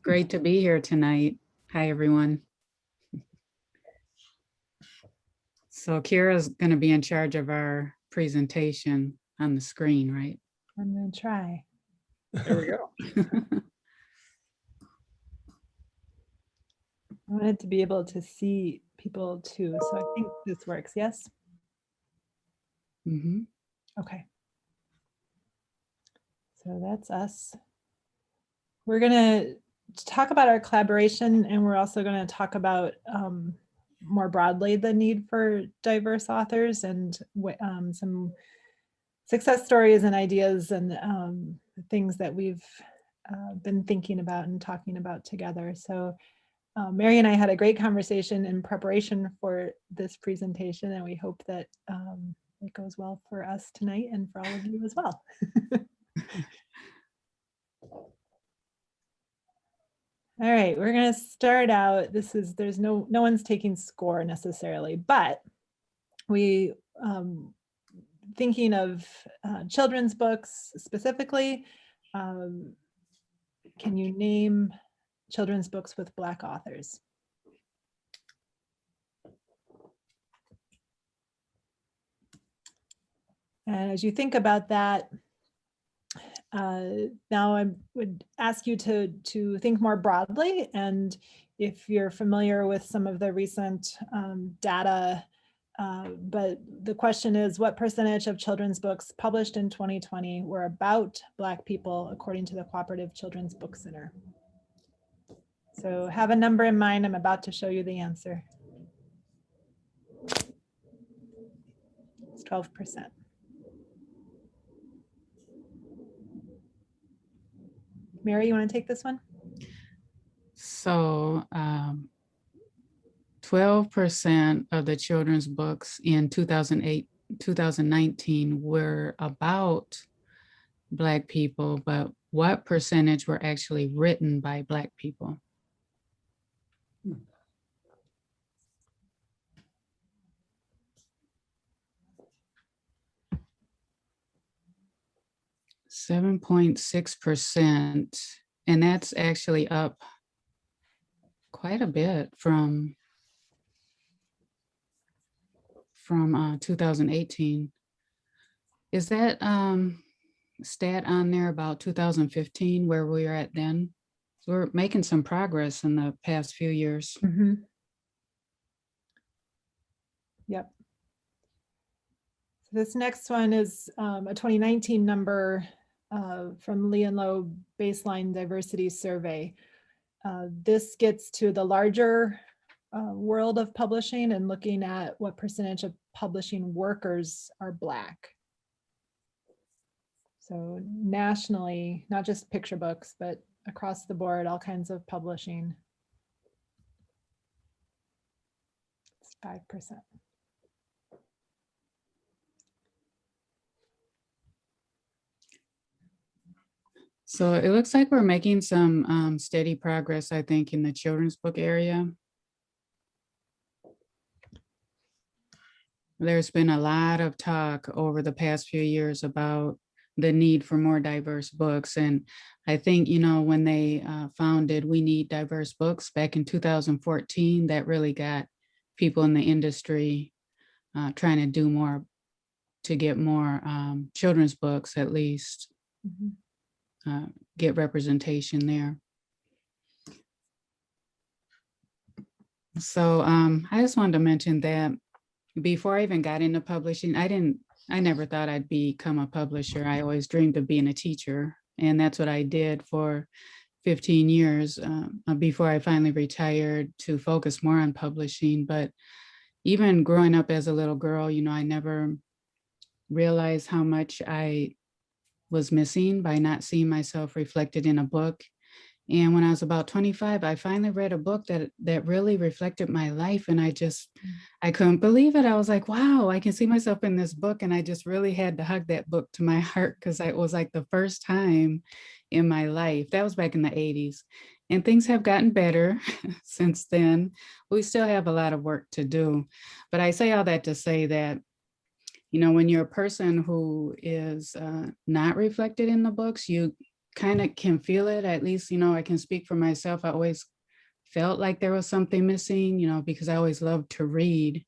Great to be here tonight. Hi, everyone. So Kyra's going to be in charge of our presentation on the screen, right? I'm going to try. There we go. I wanted to be able to see people too, so I think this works. Yes? Mhm. Okay. So that's us. We're going to talk about our collaboration, and we're also going to talk about more broadly the need for diverse authors and some success stories and ideas and things that we've been thinking about and talking about together. So Mary and I had a great conversation in preparation for this presentation, and we hope that it goes well for us tonight and for all of you as well. All right, we're going to start out. There's no one's taking score necessarily, but we thinking of children's books specifically. Can you name children's books with Black authors? And as you think about that, now I would ask you to think more broadly, and if you're familiar with some of the recent data, but the question is, what percentage of children's books published in 2020 were about Black people, according to the Cooperative Children's Book Center? So have a number in mind. I'm about to show you the answer. It's 12%. Mary, you want to take this one? So 12% of the children's books in 2019 were about Black people, but what percentage were actually written by Black people? 7.6%, and that's actually up quite a bit from 2018. Is that stat on there about 2015, where we were at then? So we're making some progress in the past few years. Mm-hmm. Yep. So this next one is a 2019 number from Lee and Low Baseline Diversity Survey. This gets to the larger world of publishing and looking at what percentage of publishing workers are Black. So nationally, not just picture books, but across the board, all kinds of publishing. It's 5%. So it looks like we're making some steady progress, I think, in the children's book area. There's been a lot of talk over the past few years about the need for more diverse books. And I think, when they founded We Need Diverse Books back in 2014, that really got people in the industry trying to do more to get more children's books, at least. Mm-hmm. Get representation there. So I just wanted to mention that before I even got into publishing, I never thought I'd become a publisher. I always dreamed of being a teacher, and that's what I did for 15 years before I finally retired to focus more on publishing. But even growing up as a little girl, I never realized how much I was missing by not seeing myself reflected in a book. And when I was about 25, I finally read a book that really reflected my life. And I couldn't believe it. I was like, wow, I can see myself in this book. And I just really had to hug that book to my heart, because it was like the first time in my life. That was back in the 80s. And things have gotten better since then. We still have a lot of work to do. But I say all that to say that, when you're a person who is not reflected in the books, you kind of can feel it. At least, I can speak for myself. I always felt like there was something missing, because I always loved to read.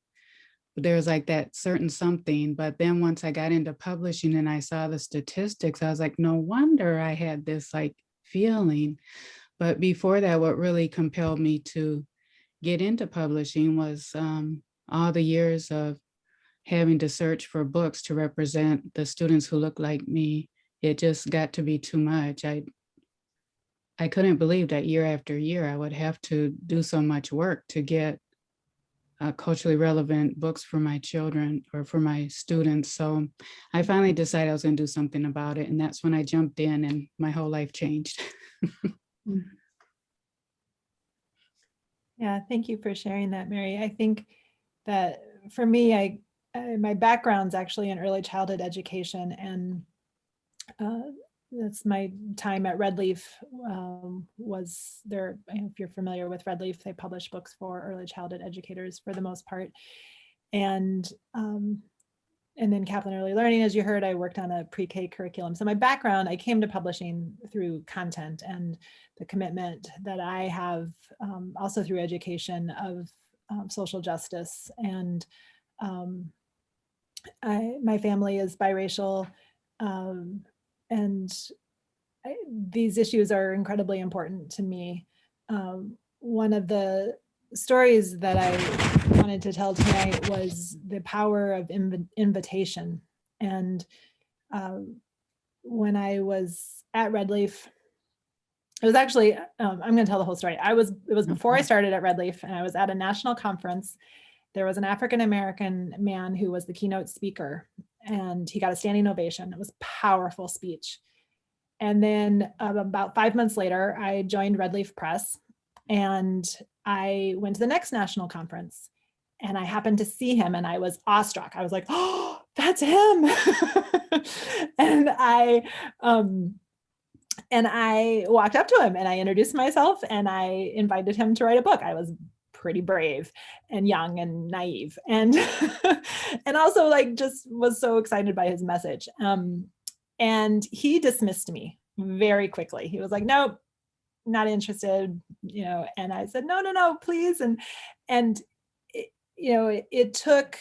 But there was like that certain something. But then once I got into publishing and I saw the statistics, I was like, no wonder I had this like feeling. But before that, what really compelled me to get into publishing was all the years of having to search for books to represent the students who look like me. It just got to be too much. I couldn't believe that year after year I would have to do so much work to get culturally relevant books for my children or for my students. So I finally decided I was going to do something about it. And that's when I jumped in and my whole life changed. Yeah, thank you for sharing that, Mary. I think that for me, my background's actually in early childhood education, and that's my time at Red Leaf. Was there, if you're familiar with Red Leaf, they publish books for early childhood educators for the most part. And then Kaplan Early Learning, as you heard, I worked on a pre-K curriculum. So my background, I came to publishing through content and the commitment that I have also through education of social justice. And my family is biracial, and these issues are incredibly important to me. One of the stories that I wanted to tell tonight was the power of invitation. And when I was at Red Leaf, it was actually, I'm going to tell the whole story. It was before I started at Red Leaf, and I was at a national conference. There was an African-American man who was the keynote speaker, and he got a standing ovation. It was a powerful speech. And then about 5 months later, I joined Red Leaf Press, and I went to the next national conference, and I happened to see him, and I was awestruck. I was like, oh, that's him. And I walked up to him and I introduced myself and I invited him to write a book. I was pretty brave and young and naive, and and also like just was so excited by his message. And he dismissed me very quickly. He was like, nope, not interested, and I said, no, please. And it took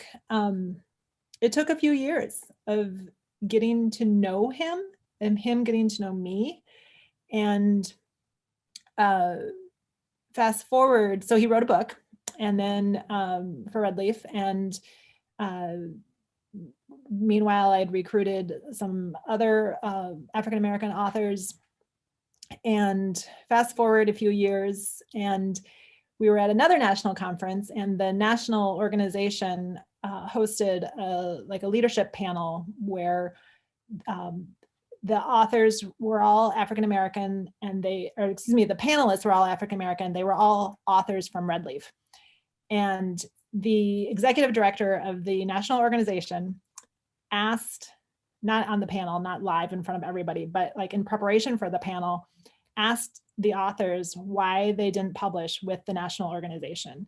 a few years of getting to know him and him getting to know me. And fast forward, so he wrote a book, and then for Red Leaf, and meanwhile, I'd recruited some other African-American authors. And fast forward a few years, and we were at another national conference, and the national organization hosted a leadership panel where the authors were all African-American, and the panelists were all African-American. They were all authors from Red Leaf. And the executive director of the national organization asked, not on the panel, not live in front of everybody, but like in preparation for the panel, asked the authors why they didn't publish with the national organization.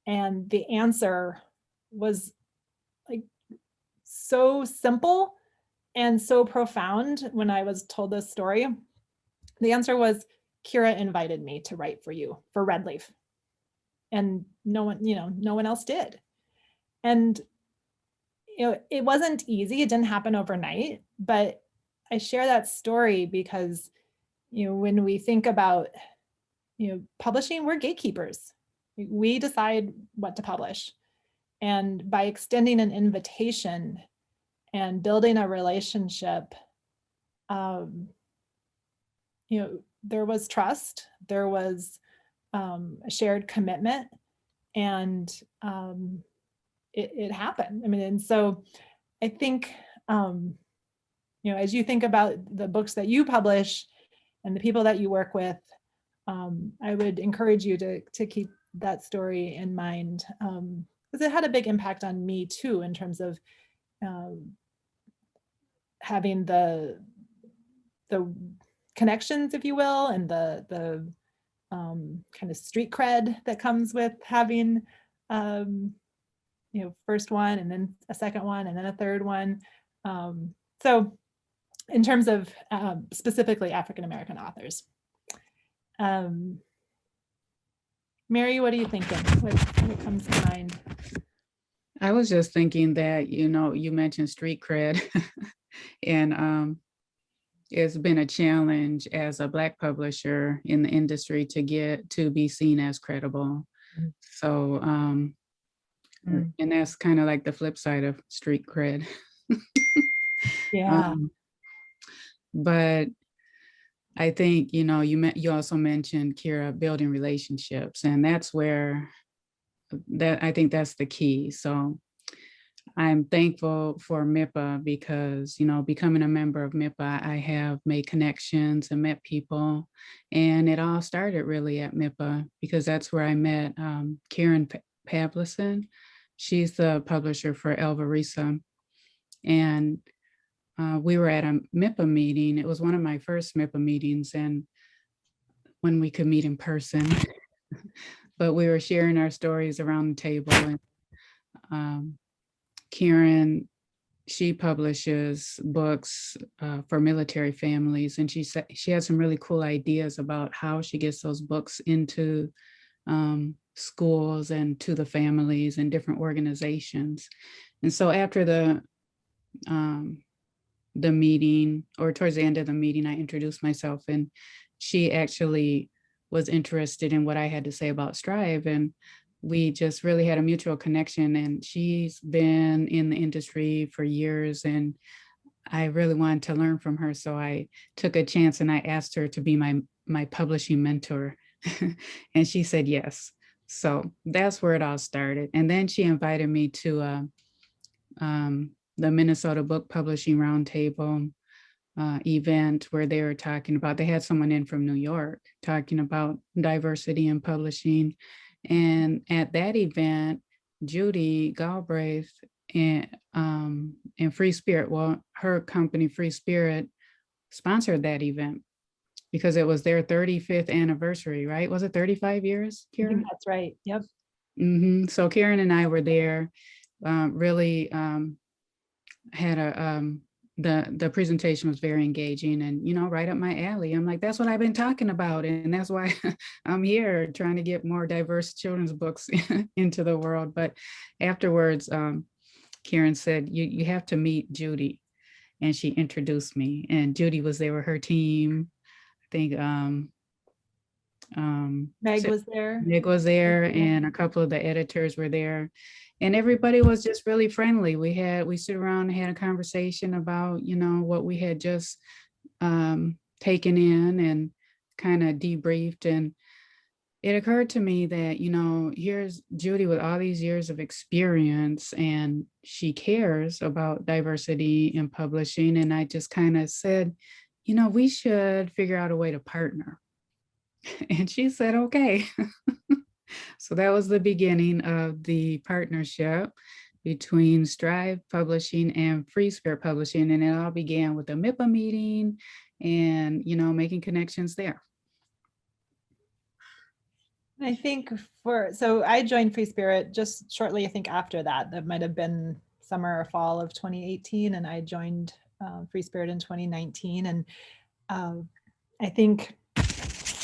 And the answer was like so simple and so profound. When I was told this story, the answer was, Kyra invited me to write for you for Red Leaf, and no one else did. And it wasn't easy. It didn't happen overnight, but I share that story because when we think about publishing, we're gatekeepers. We decide what to publish, and by extending an invitation and building a relationship, there was trust, there was a shared commitment, and it happened. And so I think, as you think about the books that you publish and the people that you work with, I would encourage you to keep that story in mind, because it had a big impact on me too, in terms of having the connections, if you will, and the kind of street cred that comes with having first one, and then a second one, and then a third one. So in terms of specifically African-American authors. Mary, what are you thinking? What comes to mind? I was just thinking that, you mentioned street cred and it's been a challenge as a Black publisher in the industry to get to be seen as credible. So, and that's kind of like the flip side of street cred. Yeah. But I think, you also mentioned, Kyra, building relationships, and that's where I think that's the key. So I'm thankful for MIPA because, becoming a member of MIPA, I have made connections and met people. And it all started really at MIPA because that's where I met Karen Pavlison. She's the publisher for Elvarisa. And we were at a MIPA meeting. It was one of my first MIPA meetings, and when we could meet in person, but we were sharing our stories around the table. And Karen, she publishes books for military families, and she said she has some really cool ideas about how she gets those books into schools and to the families and different organizations. And so after the meeting, or towards the end of the meeting, I introduced myself, and she actually was interested in what I had to say about Strive, and we just really had a mutual connection. And she's been in the industry for years, and I really wanted to learn from her, so I took a chance and I asked her to be my publishing mentor. And she said yes. So that's where it all started. And then she invited me to the Minnesota Book Publishing Roundtable event, where they were talking about, they had someone in from New York talking about diversity in publishing. And at that event, Judy Galbraith and Free Spirit, well, her company Free Spirit sponsored that event because it was their 35th anniversary, right? Was it 35 years, I Kyra? think that's right. Yep. So Karen and I were there, really had the presentation was very engaging and, right up my alley. I'm like, that's what I've been talking about. And that's why I'm here trying to get more diverse children's books into the world. But afterwards, Karen said, you have to meet Judy. And she introduced me, and Judy was there with her team. I think Meg was there. Meg was there, and a couple of the editors were there, and everybody was just really friendly. We stood around and had a conversation about, what we had just taken in and kind of debriefed. And it occurred to me that, here's Judy with all these years of experience, and she cares about diversity in publishing. And I just kind of said, we should figure out a way to partner. And she said, okay. So that was the beginning of the partnership between Strive Publishing and Free Spirit Publishing. And it all began with a MIPA meeting and, making connections there. I think so I joined Free Spirit just shortly, I think after that might have been summer or fall of 2018. And I joined Free Spirit in 2019. And I think,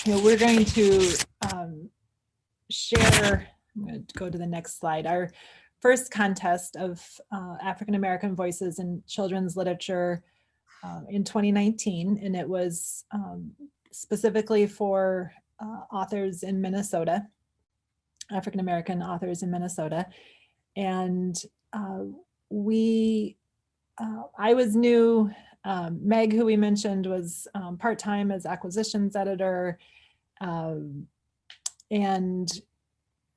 we're going to share, I'm going to go to the next slide, our first contest of African-American voices in children's literature in 2019. And it was specifically for authors in Minnesota, African-American authors in Minnesota. And I was new. Meg, who we mentioned, was part-time as acquisitions editor. And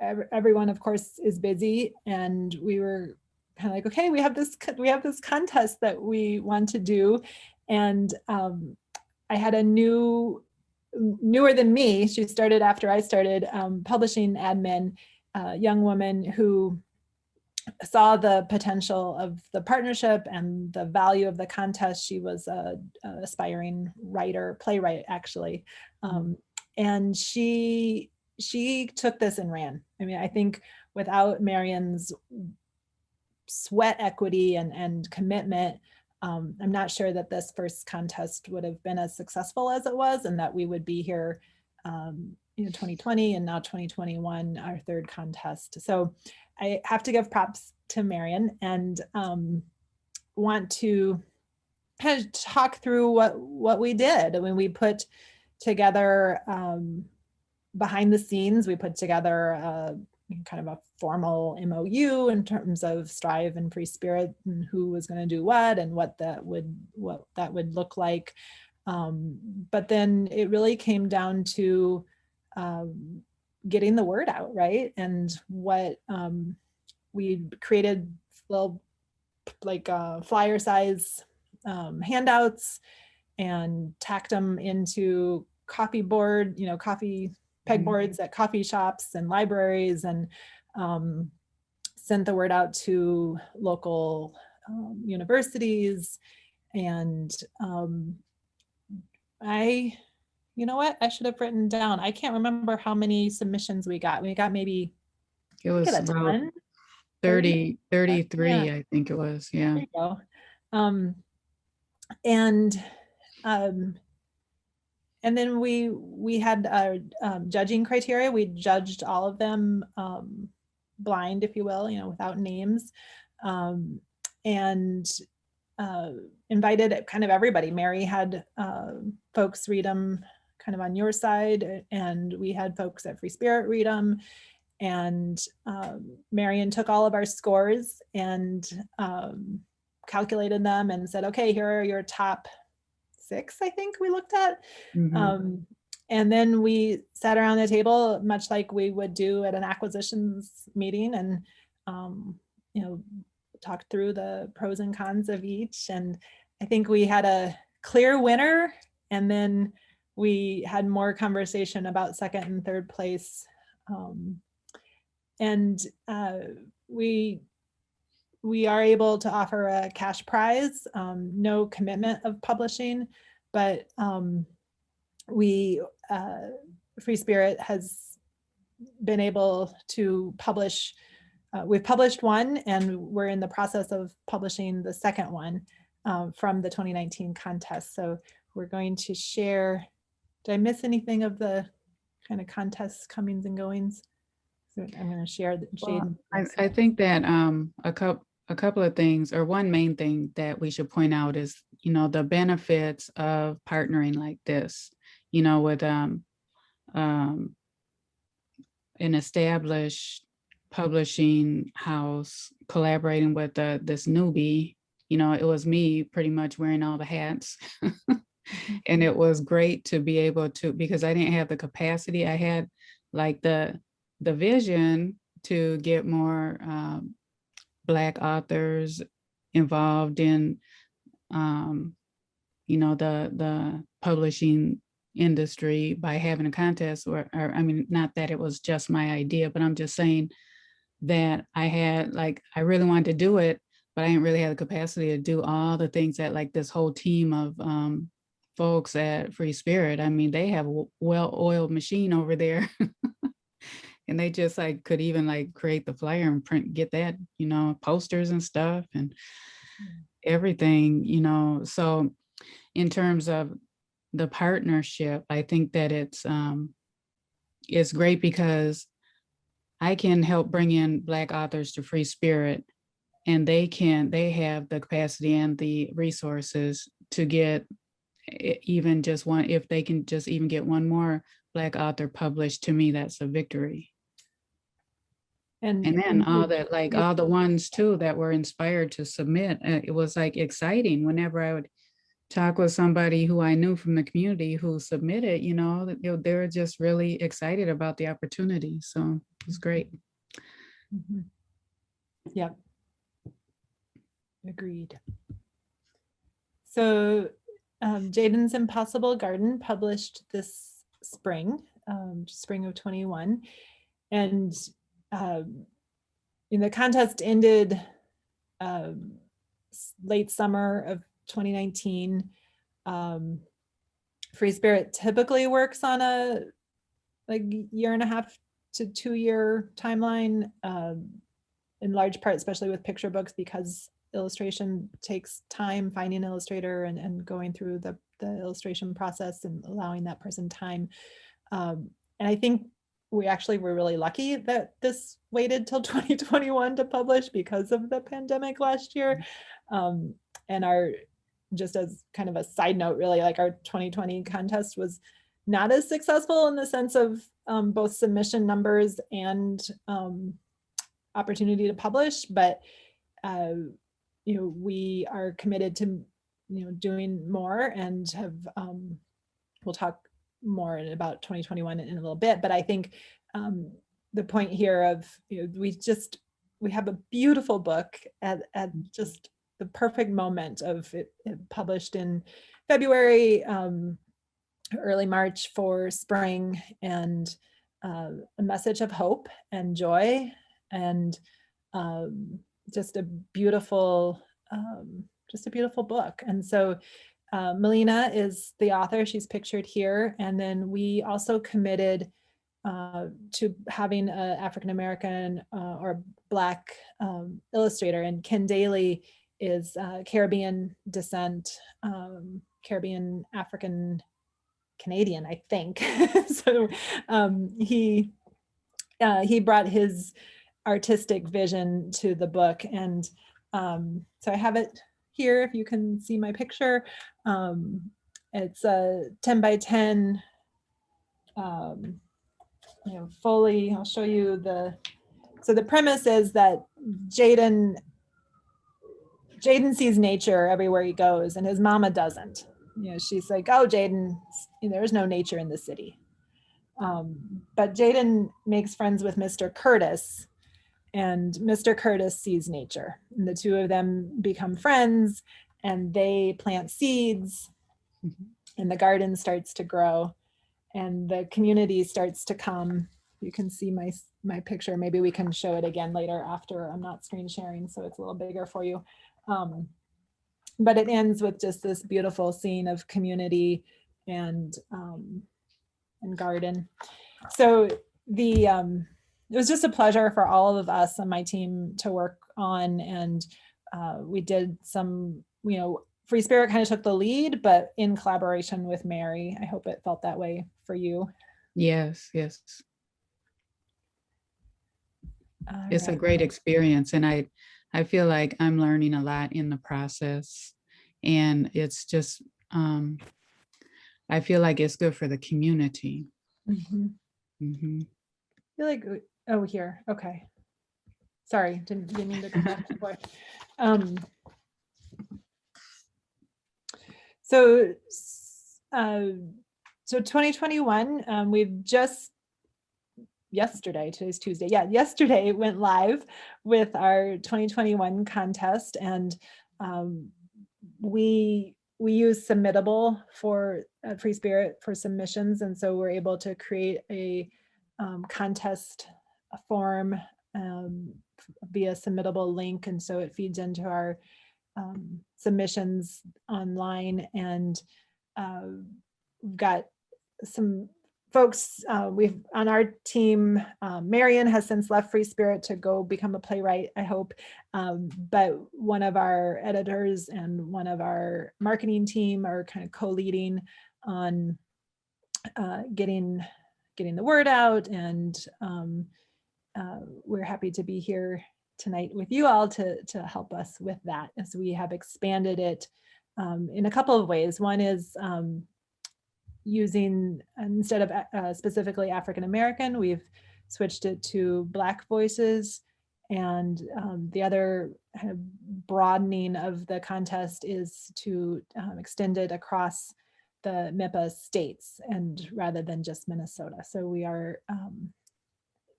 everyone, of course, is busy. And we were kind of like, okay, we have this contest that we want to do. And I had a newer than me, she started after I started, publishing admin, young woman who saw the potential of the partnership and the value of the contest. She was an aspiring playwright, actually. And she took this and ran. I mean, I think without Marion's sweat equity and commitment, I'm not sure that this first contest would have been as successful as it was, and that we would be here, 2020 and now 2021, our third contest. So I have to give props to Marion, and want to kind of talk through what we did. I mean, we put together, behind the scenes, we put together kind of a formal MOU in terms of Strive and Free Spirit, and who was going to do what and what that would look like. But then it really came down to getting the word out, right? And what we created little like flyer size handouts and tacked them into coffee pegboards at coffee shops and libraries, and sent the word out to local universities. And you know what, I should have written down, I can't remember how many submissions we got. We got maybe, It was a about ton. 33, Yeah. I think it was. Yeah. There you go. And then we had our judging criteria. We judged all of them blind, if you will, without names, and invited kind of everybody. Mary had folks read them kind of on your side, and we had folks at Free Spirit read them. And Marion took all of our scores and calculated them and said, okay, here are your top 6, I think we looked at. Mhm. And then we sat around the table, much like we would do at an acquisitions meeting, and talked through the pros and cons of each. And I think we had a clear winner, and then we had more conversation about second and third place. And we are able to offer a cash prize, no commitment of publishing, but Free Spirit has been able to publish. We've published one, and we're in the process of publishing the second one from the 2019 contest. So we're going to share. Did I miss anything of the kind of contests comings and goings? So I'm going to share the Well, Jadens. I think that a couple of things, or one main thing that we should point out is, the benefits of partnering like this, with an established publishing house collaborating with this newbie. It was me pretty much wearing all the hats. And it was great to be able to, because I didn't have the capacity. I had like the vision to get more Black authors involved in, the publishing industry by having a contest, or I mean, not that it was just my idea, but I'm just saying that I really wanted to do it, but I didn't really have the capacity to do all the things that like this whole team of folks at Free Spirit. I mean, they have a well-oiled machine over there. And they just could even create the flyer and get that, posters and stuff and everything, So in terms of the partnership, I think that it's great because I can help bring in Black authors to Free Spirit, and they have the capacity and the resources to get even just one, if they can just even get one more Black author published. To me, that's a victory. And then all the ones too that were inspired to submit, it was exciting whenever I would talk with somebody who I knew from the community who submitted, they were just really excited about the opportunity. So it was great. Mm-hmm. Yep. Agreed. So Jadens Impossible Garden published this spring, spring of 21. And the contest ended late summer of 2019. Free Spirit typically works on a 1.5 to 2 year timeline, in large part, especially with picture books, because illustration takes time, finding an illustrator and going through the illustration process and allowing that person time. And I think we actually were really lucky that this waited till 2021 to publish because of the pandemic last year. And just as kind of a side note, really, like our 2020 contest was not as successful in the sense of both submission numbers and opportunity to publish, but we are committed to doing more, and have we'll talk more about 2021 in a little bit. But I think the point here of we have a beautiful book at just the perfect moment of it published in February, early March for spring, and a message of hope and joy, and just a beautiful book. And so Melina is the author. She's pictured here. And then we also committed to having an African-American or Black illustrator. And Ken Daly is Caribbean descent, Caribbean African Canadian, I think. So he brought his artistic vision to the book. And so I have it here, if you can see my picture. It's a 10 by 10, fully, I'll show you so the premise is that Jaden sees nature everywhere he goes, and his mama doesn't. She's like, oh, Jaden, there's no nature in the city. But Jaden makes friends with Mr. Curtis, and Mr. Curtis sees nature, and the two of them become friends, and they plant seeds, and the garden starts to grow, and the community starts to come. You can see my picture. Maybe we can show it again later after I'm not screen sharing, so it's a little bigger for you. But it ends with just this beautiful scene of community and garden. So it was just a pleasure for all of us on my team to work on, and we did some, Free Spirit kind of took the lead, but in collaboration with Mary. I hope it felt that way for you. Yes. It's a great experience, and I feel like I'm learning a lot in the process, and it's just I feel like it's good for the community. I feel like, oh, here, okay. Sorry, didn't mean to go back and forth. So 2021, we've just yesterday, today's Tuesday. Yeah, yesterday went live with our 2021 contest, and we use Submittable for Free Spirit for submissions, and so we're able to create a contest form via Submittable link, and so it feeds into our submissions online. And we've got some folks we've on our team. Marion has since left Free Spirit to go become a playwright, I hope, but one of our editors and one of our marketing team are kind of co-leading on getting the word out, and we're happy to be here tonight with you all to help us with that, as we have expanded it in a couple of ways. One is using, instead of specifically African American, we've switched it to Black voices, and the other kind of broadening of the contest is to extend it across the MIPA states, and rather than just Minnesota. So we are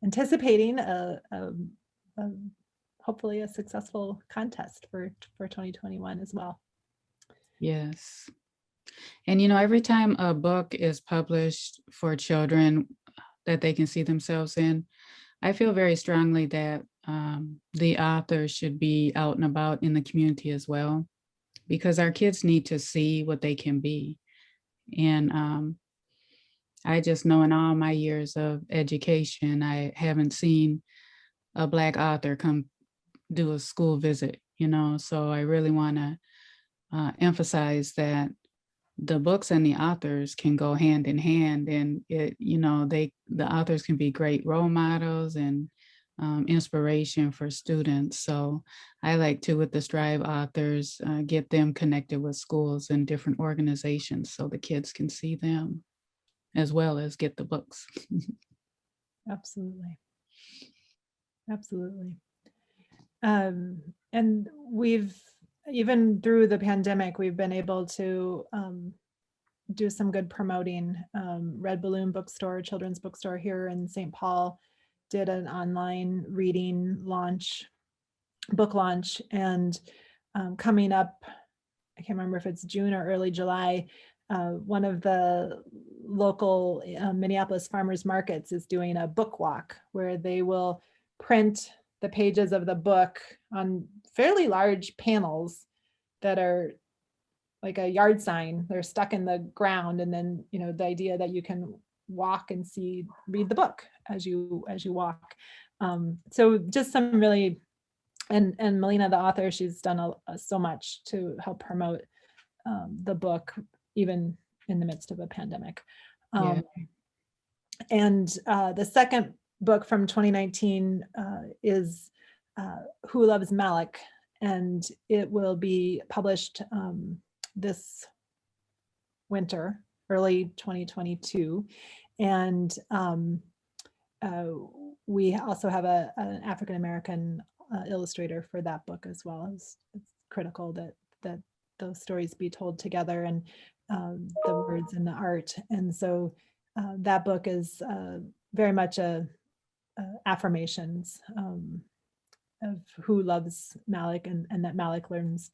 anticipating hopefully a successful contest for 2021 as well. Yes. And every time a book is published for children that they can see themselves in, I feel very strongly that the author should be out and about in the community as well, because our kids need to see what they can be. And I just know in all my years of education, I haven't seen a Black author come do a school visit So I really want to emphasize that the books and the authors can go hand in hand, and the authors can be great role models and inspiration for students. So I like to, with the Strive authors, get them connected with schools and different organizations so the kids can see them as well as get the books. Absolutely. Absolutely. And we've, even through the pandemic, we've been able to do some good promoting. Red Balloon Bookstore, children's bookstore here in St. Paul, did an online reading launch, book launch, and coming up, I can't remember if it's June or early July, one of the local Minneapolis farmers markets is doing a book walk where they will print the pages of the book on fairly large panels that are like a yard sign. They're stuck in the ground, and then the idea that you can walk and read the book as you walk. So just some really, and Melina, the author, she's done so much to help promote the book, even in the midst of a pandemic. Yeah. And the second book from 2019 is Who Loves Malik, and it will be published this winter, early 2022. And we also have an African-American illustrator for that book as well. It's critical that those stories be told together, and the words and the art. And so that book is very much affirmations of who loves Malik, and that Malik learns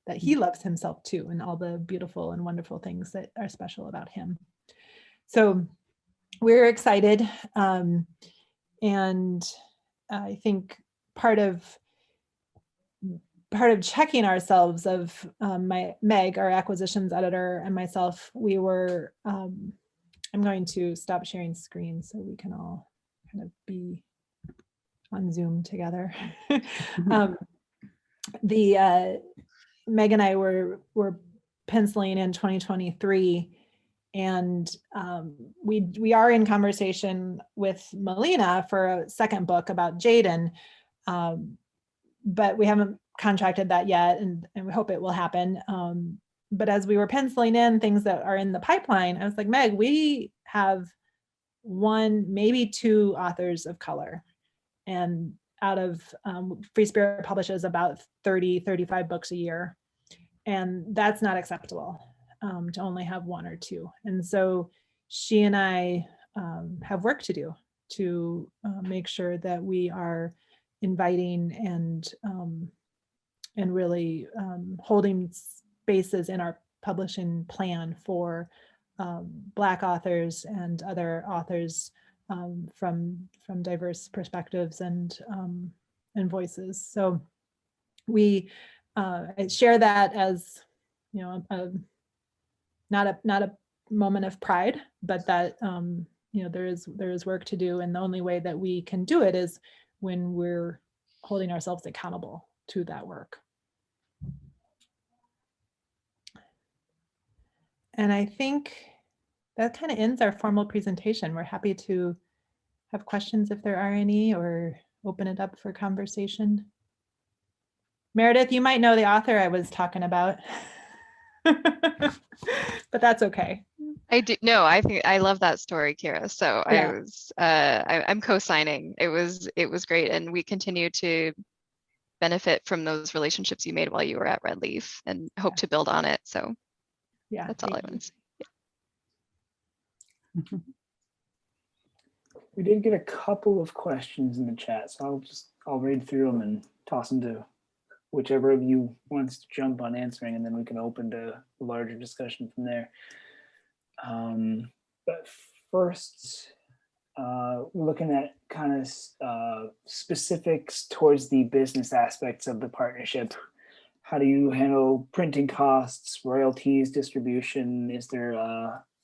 that he loves himself too, and all the beautiful and wonderful things that are special about him. So we're excited. And I think part of checking ourselves of Meg, our acquisitions editor, and myself, we were, I'm going to stop sharing screen so we can all kind of be on Zoom together. Meg and I were penciling in 2023, and we are in conversation with Melina for a second book about Jaden, but we haven't contracted that yet, and we hope it will happen. But as we were penciling in things that are in the pipeline, I was like, Meg, we have one, maybe two authors of color, and out of Free Spirit publishes about 35 books a year, and that's not acceptable to only have one or two. And so she and I have work to do to make sure that we are inviting and really holding spaces in our publishing plan for Black authors and other authors from diverse perspectives and voices. So we share that as, not a moment of pride, but that there is work to do, and the only way that we can do it is when we're holding ourselves accountable to that work. And I think that kind of ends our formal presentation. We're happy to have questions if there are any, or open it up for conversation. Meredith, you might know the author I was talking about, but that's okay. I do. No, I think I love that story, Kyra. So Yeah. I'm co-signing. It was great, and we continue to benefit from those relationships you made while you were at Red Leaf, and hope to build on it. So yeah, that's all I want to say. Yeah. We did get a couple of questions in the chat, so I'll read through them and toss them to whichever of you wants to jump on answering, and then we can open to a larger discussion from there. But first, looking at kind of specifics towards the business aspects of the partnership. How do you handle printing costs, royalties, distribution? Is there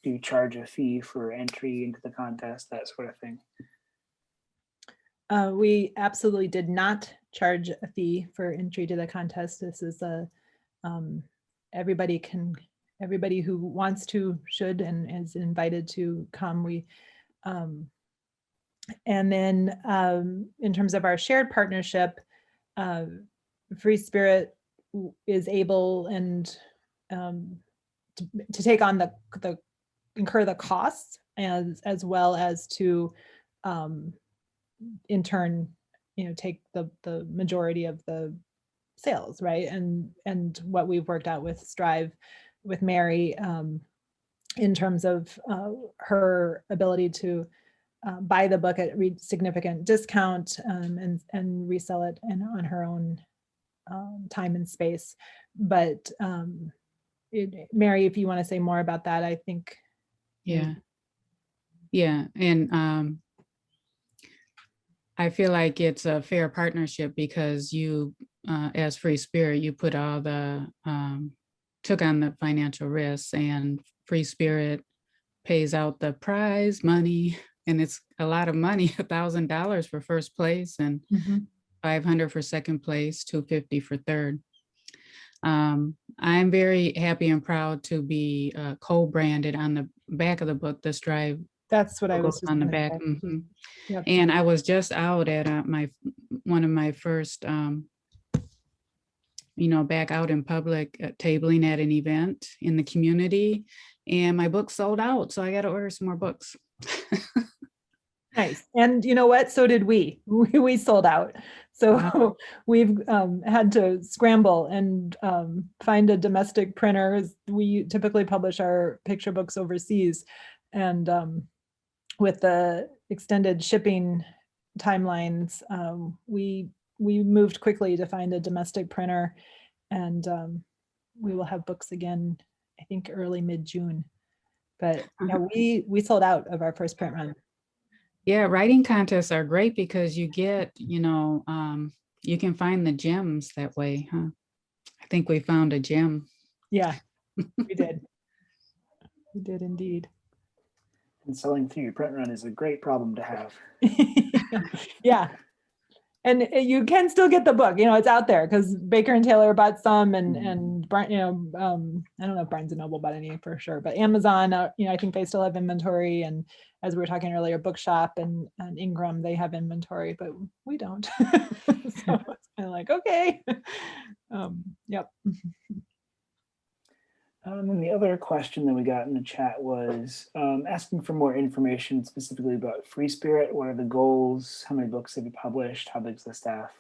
do you charge a fee for entry into the contest, that sort of thing? We absolutely did not charge a fee for entry to the contest. This is a, everybody who wants to, should, and is invited to come. And then in terms of our shared partnership, Free Spirit is able and to take on the incur the costs as well as to in turn, take the majority of the sales, right? And what we've worked out with Strive with Mary in terms of her ability to buy the book at significant discount and resell it on her own time and space. But Mary, if you want to say more about that, I think. Yeah. And I feel like it's a fair partnership because you, as Free Spirit, you put all the, took on the financial risks, and Free Spirit pays out the prize money, and it's a lot of money, $1,000 for first place and $500 for second place, $250 for third. I'm very happy and proud to be co-branded on the back of the book, the Strive. That's what I was just on the gonna back. say. Yep. And I was just out at one of my first, back out in public tabling at an event in the community, and my book sold out. So I got to order some more books. Nice. And you know what? So did we. We sold out. So Wow. we've had to scramble and find a domestic printer. We typically publish our picture books overseas, and with the extended shipping timelines, we moved quickly to find a domestic printer, and we will have books again, I think early mid-June. But yeah, we sold out of our first print run. Yeah, writing contests are great because you get, you can find the gems that way, huh? I think we found a gem. Yeah, we did. We did indeed. And selling through your print run is a great problem to have. Yeah. And you can still get the book, it's out there because Baker and Taylor bought some, and I don't know if Barnes and Noble bought any for sure, but Amazon, I think they still have inventory. And as we were talking earlier, Bookshop and Ingram, they have inventory, but we don't. So it's kind of like, okay. Yep. And the other question that we got in the chat was asking for more information specifically about Free Spirit. What are the goals? How many books have you published? How big's the staff?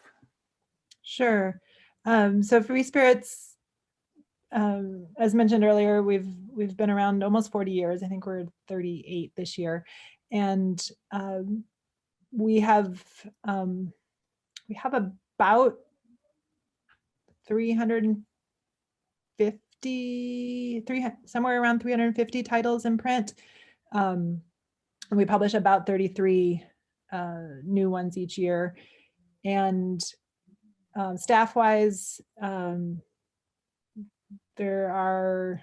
Sure. So Free Spirits, as mentioned earlier, we've been around almost 40 years. I think we're 38 this year, and we have about somewhere around 350 titles in print. And we publish about 33 new ones each year. And staff-wise, there are,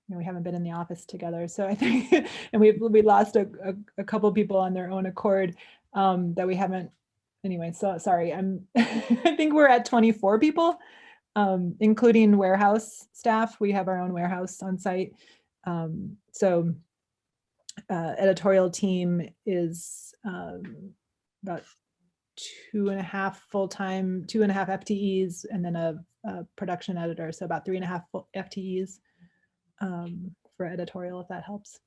we haven't been in the office together, so I think, and we lost a couple people on their own accord that we haven't. Anyway, so sorry, I think we're at 24 people. Including warehouse staff. We have our own warehouse on site. So editorial team is about 2.5 full-time, 2.5 FTEs, and then a production editor. So about 3.5 FTEs for editorial, if that helps.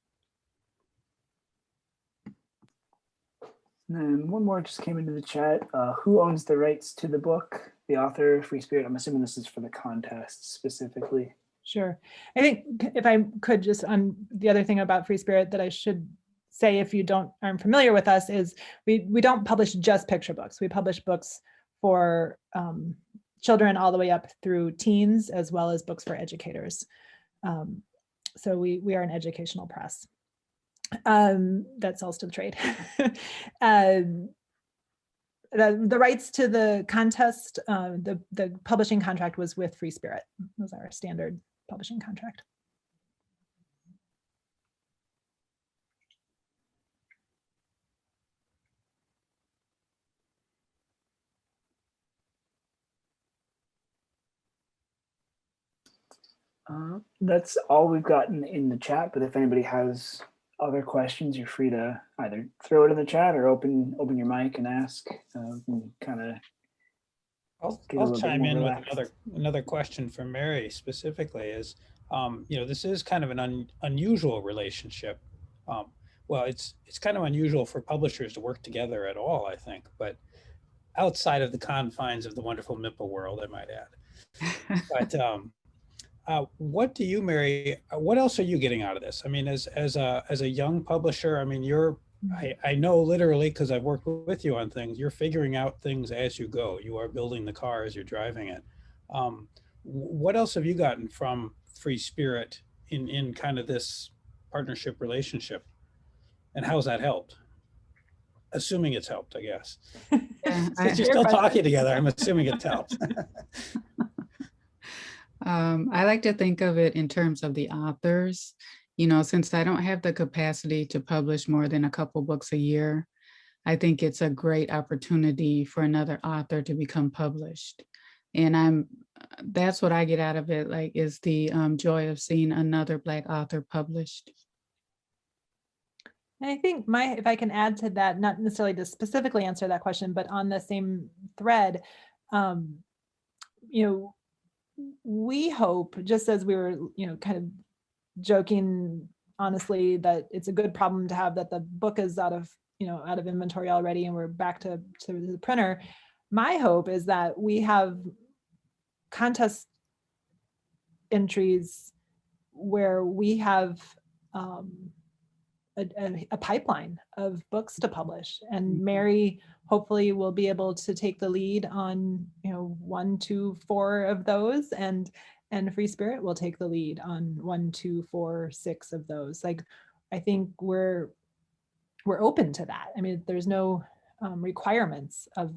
And then one more just came into the chat. Who owns the rights to the book? The author, Free Spirit? I'm assuming this is for the contest specifically. Sure. I think if I could just, on the other thing about Free Spirit that I should say, if you aren't familiar with us, is we don't publish just picture books. We publish books for children all the way up through teens, as well as books for educators. So we are an educational press that sells to the trade. The rights to the contest, the publishing contract was with Free Spirit. It was our standard publishing contract. That's all we've gotten in the chat, but if anybody has other questions, you're free to either throw it in the chat or open your mic and ask. Kind of get a I'll little bit chime more in with relaxed. another question for Mary specifically is, this is kind of an unusual relationship. Well, it's kind of unusual for publishers to work together at all, I think, but outside of the confines of the wonderful MIPA world, I might add. But what do you, Mary, what else are you getting out of this? I mean, as a young publisher, I mean, I know literally, because I've worked with you on things, you're figuring out things as you go. You are building the car as you're driving it. What else have you gotten from Free Spirit in kind of this partnership relationship? And how's that helped? Assuming it's helped, I guess. Yeah, Since you're still talking together, I'm assuming it's helped. I like to think of it in terms of the authors. You know, since I don't have the capacity to publish more than a couple books a year, I think it's a great opportunity for another author to become published. And that's what I get out of it, like, is the joy of seeing another Black author published. And I think if I can add to that, not necessarily to specifically answer that question, but on the same thread, we hope, just as we were, kind of joking honestly, that it's a good problem to have that the book is out of inventory already and we're back to the printer. My hope is that we have contest entries where we have a pipeline of books to publish, and Mary hopefully will be able to take the lead on 1, 2, 4 of those, and Free Spirit will take the lead on 1, 2, 4, 6 of those. Like, I think we're open to that. I mean, there's no requirements of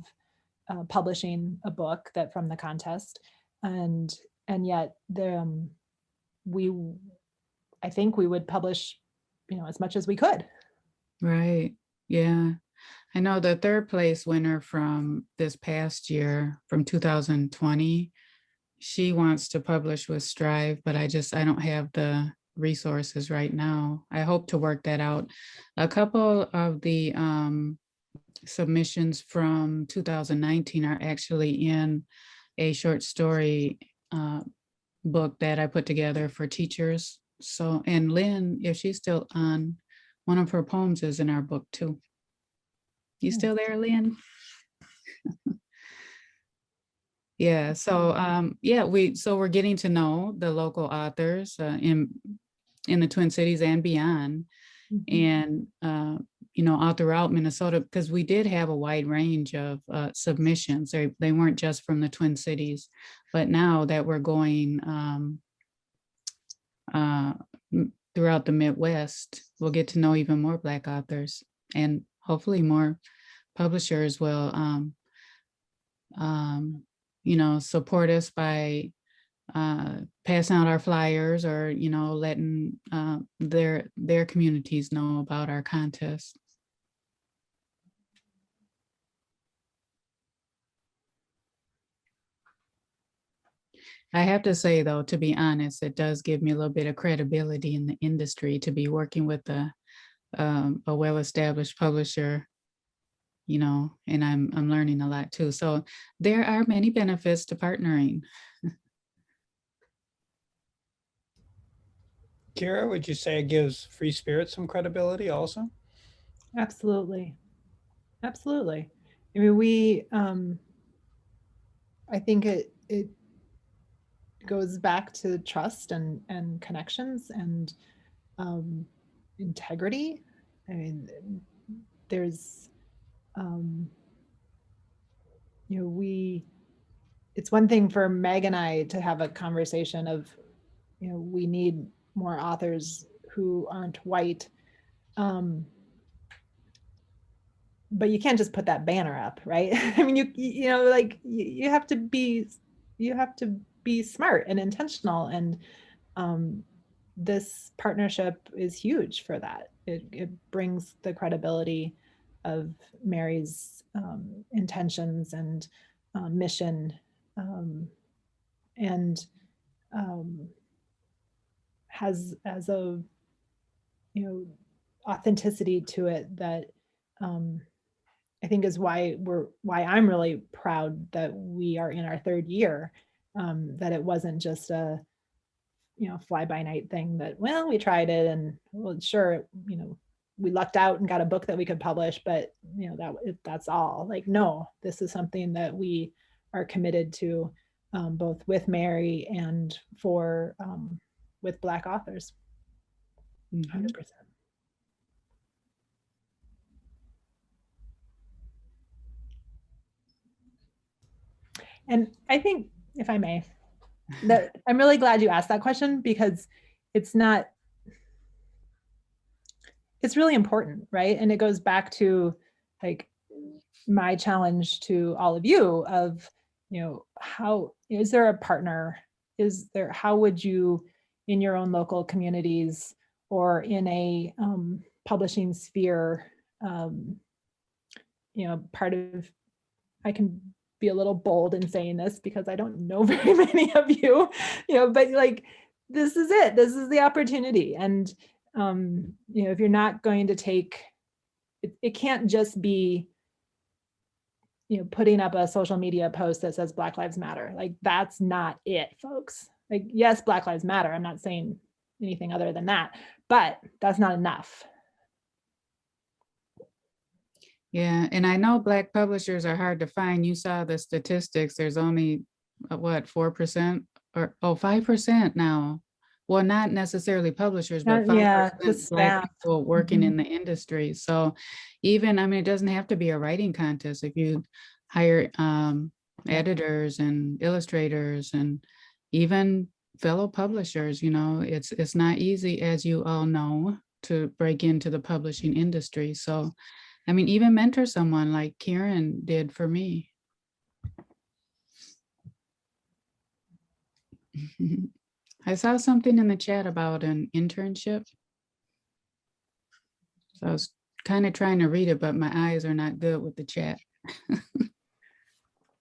publishing a book that from the contest, and yet I think we would publish as much as we could. Right. Yeah. I know the third place winner from this past year, from 2020, she wants to publish with Strive, but I don't have the resources right now. I hope to work that out. A couple of the submissions from 2019 are actually in a short story book that I put together for teachers. So, and Lynn, if she's still on, one of her poems is in our book too. You still there, Lynn? Yeah, so we're getting to know the local authors in the Twin Cities and beyond, and all throughout Minnesota, because we did have a wide range of submissions. They weren't just from the Twin Cities, but now that we're going throughout the Midwest, we'll get to know even more Black authors, and hopefully more publishers will support us by passing out our flyers, or letting their communities know about our contest. I have to say, though, to be honest, it does give me a little bit of credibility in the industry to be working with a well-established publisher, and I'm learning a lot too. So there are many benefits to partnering. Kyra, would you say it gives Free Spirit some credibility also? Absolutely. Absolutely. I mean, I think it goes back to trust and connections and integrity. I mean, there's, it's one thing for Meg and I to have a conversation of, we need more authors who aren't white. But you can't just put that banner up, right? I mean, you have to be smart and intentional, and this partnership is huge for that. It brings the credibility of Mary's intentions and mission, and has as a, authenticity to it that I think is why I'm really proud that we are in our third year, that it wasn't just a, fly by night thing that, well, we tried it and well, sure, we lucked out and got a book that we could publish, but that's all. Like, no, this is something that we are committed to, both with Mary and for with Black authors. 100%. And I think, if I may, that I'm really glad you asked that question, because it's really important, right? And it goes back to like my challenge to all of you of, how is there a partner? How would you in your own local communities or in a publishing sphere, part of, I can be a little bold in saying this because I don't know very many of you, but like, this is it. This is the opportunity. And, if you're not going to take, it can't just be, putting up a social media post that says Black Lives Matter. Like, that's not it, folks. Like, yes, Black Lives Matter. I'm not saying anything other than that, but that's not enough. Yeah, and I know Black publishers are hard to find. You saw the statistics. There's only, what, 4% or 5% now. Well, not necessarily publishers, but 5% Yeah, the Black staff. people working Mhm. in the industry. So even, it doesn't have to be a writing contest. If you hire editors and illustrators and even fellow publishers, it's not easy, as you all know, to break into the publishing industry. So even mentor someone like Kieran did for me. I saw something in the chat about an internship. So I was kind of trying to read it, but my eyes are not good with the chat.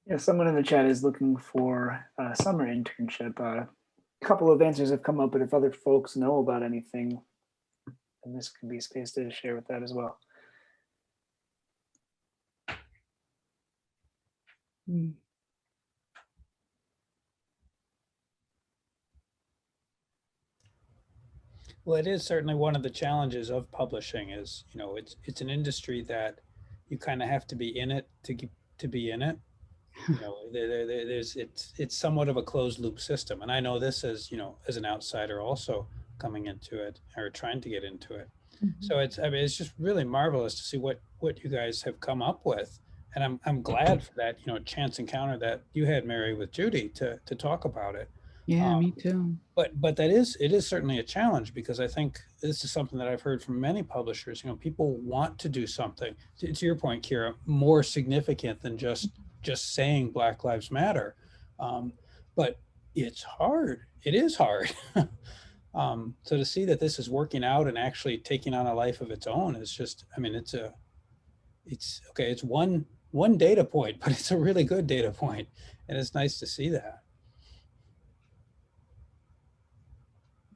Yeah, someone in the chat is looking for a summer internship. A couple of answers have come up, but if other folks know about anything, then this could be a space to share with that as well. Well, it is certainly one of the challenges of publishing is, it's an industry that you kind of have to be in it to be in it. It's somewhat of a closed loop system. And I know this as, as an outsider also coming into it or trying to get into it. So it's just really marvelous to see what you guys have come up with. And I'm glad for that, chance encounter that you had, Mary, with Judy to talk about it. Yeah, me too. But it is certainly a challenge, because I think this is something that I've heard from many publishers. People want to do something, to your point, Kyra, more significant than just saying Black Lives Matter. But it's hard. It is hard. So to see that this is working out and actually taking on a life of its own is just, it's okay. It's one data point, but it's a really good data point, and it's nice to see that.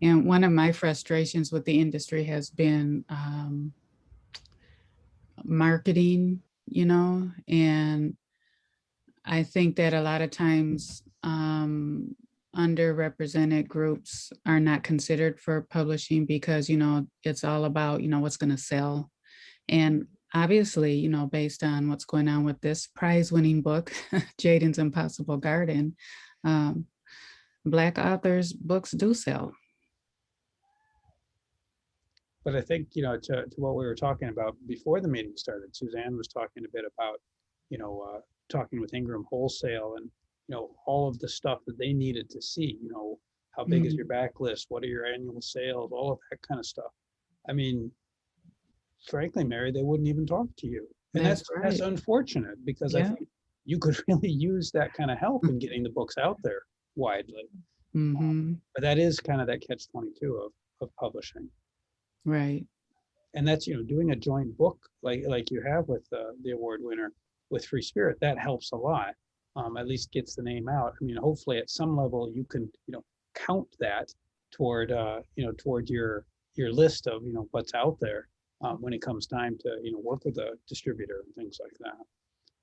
And one of my frustrations with the industry has been marketing, and I think that a lot of times underrepresented groups are not considered for publishing because, it's all about, what's going to sell. And obviously, based on what's going on with this prize-winning book, Jadens Impossible Garden, Black authors' books do sell. But I think, to what we were talking about before the meeting started, Suzanne was talking a bit about, talking with Ingram Wholesale and, all of the stuff that they needed to see, how big is your backlist? What are your annual sales? All of that kind of stuff. Frankly, Mary, they wouldn't even talk to you. And that's unfortunate, because I think you could really use that kind of help in getting the books out there widely. But that is kind of that catch-22 of publishing. Right. And that's, doing a joint book like you have with the award winner with Free Spirit, that helps a lot. At least gets the name out. Hopefully at some level you can, count that toward your list of, what's out there when it comes time to, work with a distributor and things like that.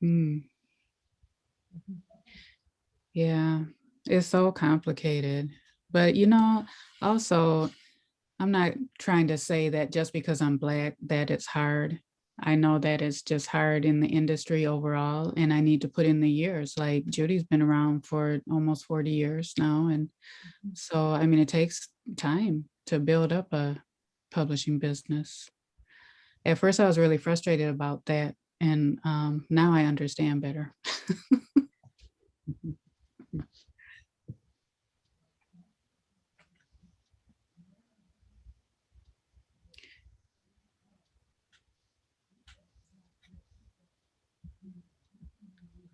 Mm. Yeah, it's so complicated. But also, I'm not trying to say that just because I'm Black that it's hard. I know that it's just hard in the industry overall, and I need to put in the years. Like Judy's been around for almost 40 years now. And so, I mean, it takes time to build up a publishing business. At first, I was really frustrated about that. And now I understand better.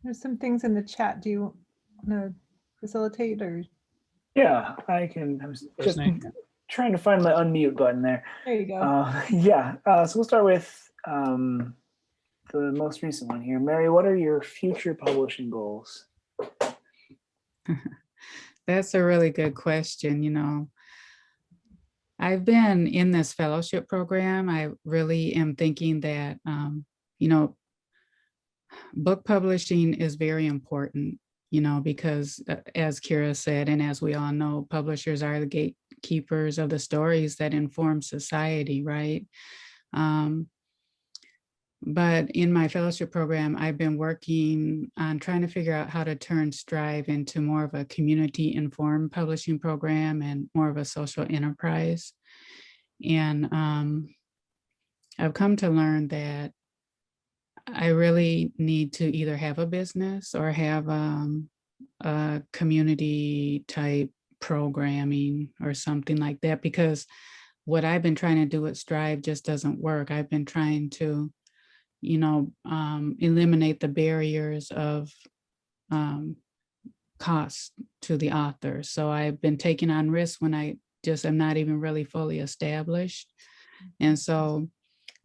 There's some things in the chat. Do you want to facilitate or? Yeah, I can. I was just First name, yeah. trying to find my unmute button there. There you go. Yeah, so we'll start with the most recent one here. Mary, what are your future publishing goals? That's a really good question. I've been in this fellowship program. I really am thinking that, book publishing is very important, because as Kyra said, and as we all know, publishers are the gatekeepers of the stories that inform society, right? But in my fellowship program, I've been working on trying to figure out how to turn Strive into more of a community-informed publishing program and more of a social enterprise. And I've come to learn that I really need to either have a business or have a community type programming or something like that, because what I've been trying to do with Strive just doesn't work. I've been trying to eliminate the barriers of cost to the author. So I've been taking on risks when I just am not even really fully established. And so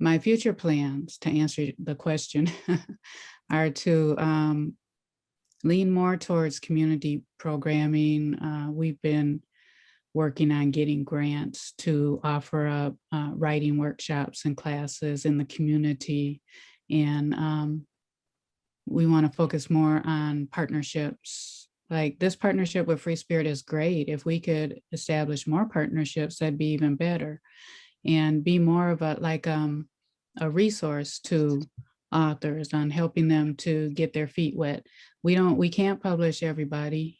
my future plans, to answer the question, are to lean more towards community programming. We've been working on getting grants to offer up writing workshops and classes in the community. And we want to focus more on partnerships. Like this partnership with Free Spirit is great. If we could establish more partnerships, that'd be even better. And be more of a resource to authors on helping them to get their feet wet. We can't publish everybody,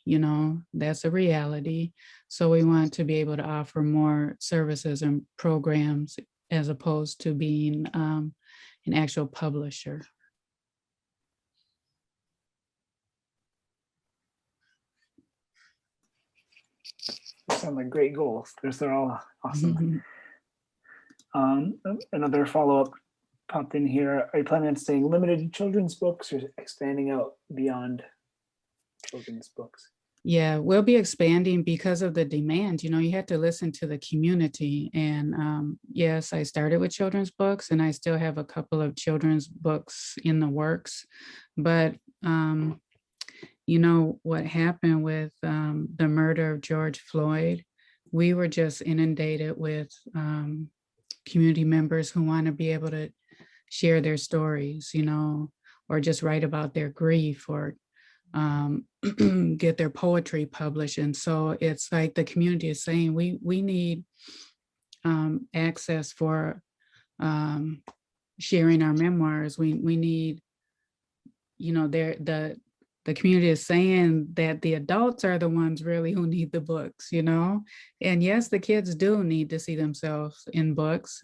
that's a reality. So we want to be able to offer more services and programs as opposed to being an actual publisher. Sound like great goals. They're all awesome. Another follow-up popped in here. Are you planning on staying limited to children's books or expanding out beyond children's books? Yeah, we'll be expanding because of the demand. You have to listen to the community. And yes, I started with children's books and I still have a couple of children's books in the works. But what happened with the murder of George Floyd, we were just inundated with community members who want to be able to share their stories, or just write about their grief or get their poetry published. And so it's like the community is saying, we need access for sharing our memoirs. We need, the community is saying that the adults are the ones really who need the books, and yes, the kids do need to see themselves in books.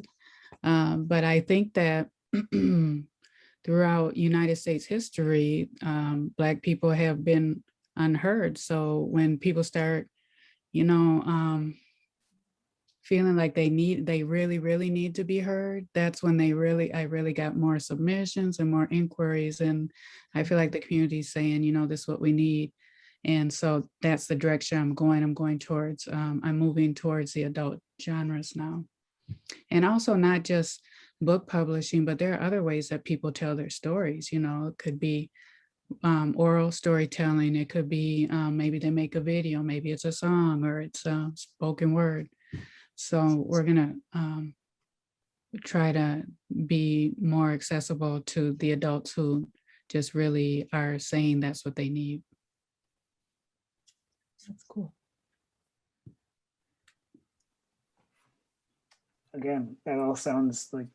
But I think that throughout United States history, Black people have been unheard. So when people start, feeling like they really, really need to be heard, that's when I really got more submissions and more inquiries. And I feel like the community is saying, this is what we need. And so that's the direction I'm going towards. I'm moving towards the adult genres now. And also not just book publishing, but there are other ways that people tell their stories. It could be oral storytelling. It could be maybe they make a video, maybe it's a song or it's a spoken word. So we're gonna try to be more accessible to the adults who just really are saying that's what they need. That's cool. Again, that all sounds like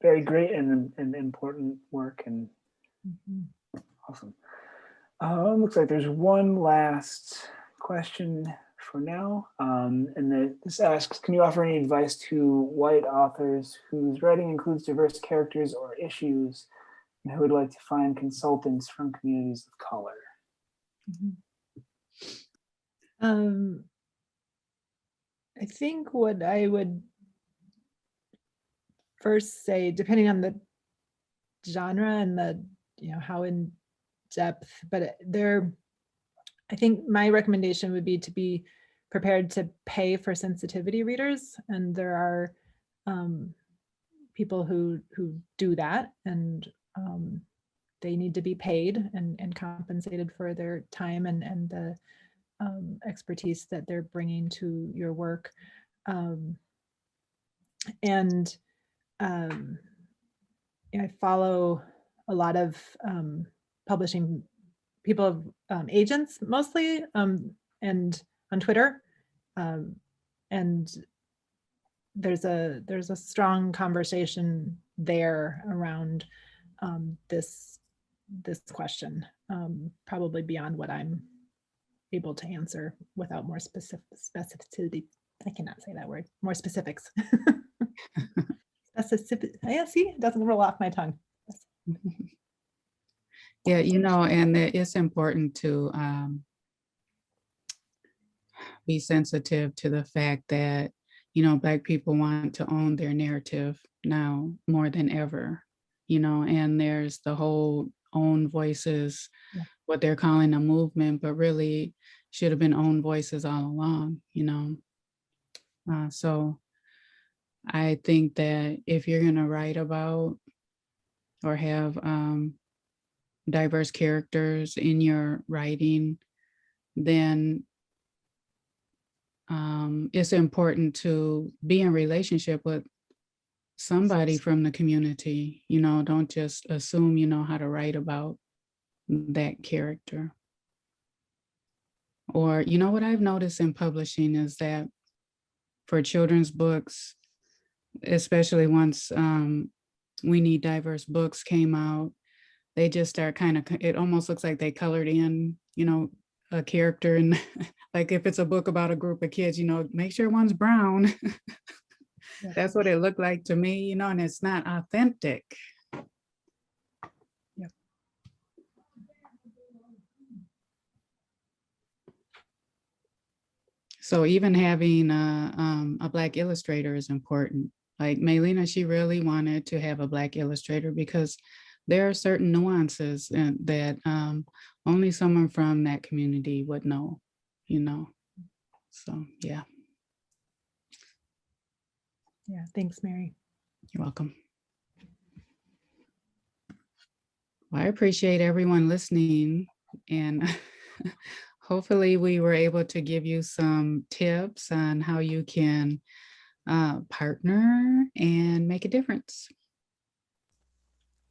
very great and important work, and Mhm. awesome. Looks like there's one last question for now. This asks, can you offer any advice to white authors whose writing includes diverse characters or issues and who would like to find consultants from communities of color? Mhm. I think what I would first say, depending on the genre and the, how in depth, but I think my recommendation would be to be prepared to pay for sensitivity readers. And there are people who do that, and they need to be paid and compensated for their time and the expertise that they're bringing to your work. I follow a lot of publishing people, agents mostly, and on Twitter. And there's a strong conversation there around this question, probably beyond what I'm able to answer without more specificity. I cannot say that word. More specifics. Yeah, see, it doesn't roll off my tongue. Yeah, and it's important to be sensitive to the fact that, Black people want to own their narrative now more than ever, and there's the whole own voices, Yeah. what they're calling a movement, but really should have been own voices all along, so I think that if you're going to write about or have diverse characters in your writing, then it's important to be in relationship with somebody from the community. Don't just assume you know how to write about that character. Or, what I've noticed in publishing is that for children's books, especially once We Need Diverse Books came out, they just start it almost looks like they colored in, a character. And like if it's a book about a group of kids, make sure one's brown. Yeah. That's what it looked like to me, and it's not authentic. Yep. So even having a Black illustrator is important. Like Maylena, she really wanted to have a Black illustrator because there are certain nuances that only someone from that community would know, So, yeah. Yeah, thanks, Mary. You're welcome. Well, I appreciate everyone listening, and hopefully we were able to give you some tips on how you can partner and make a difference.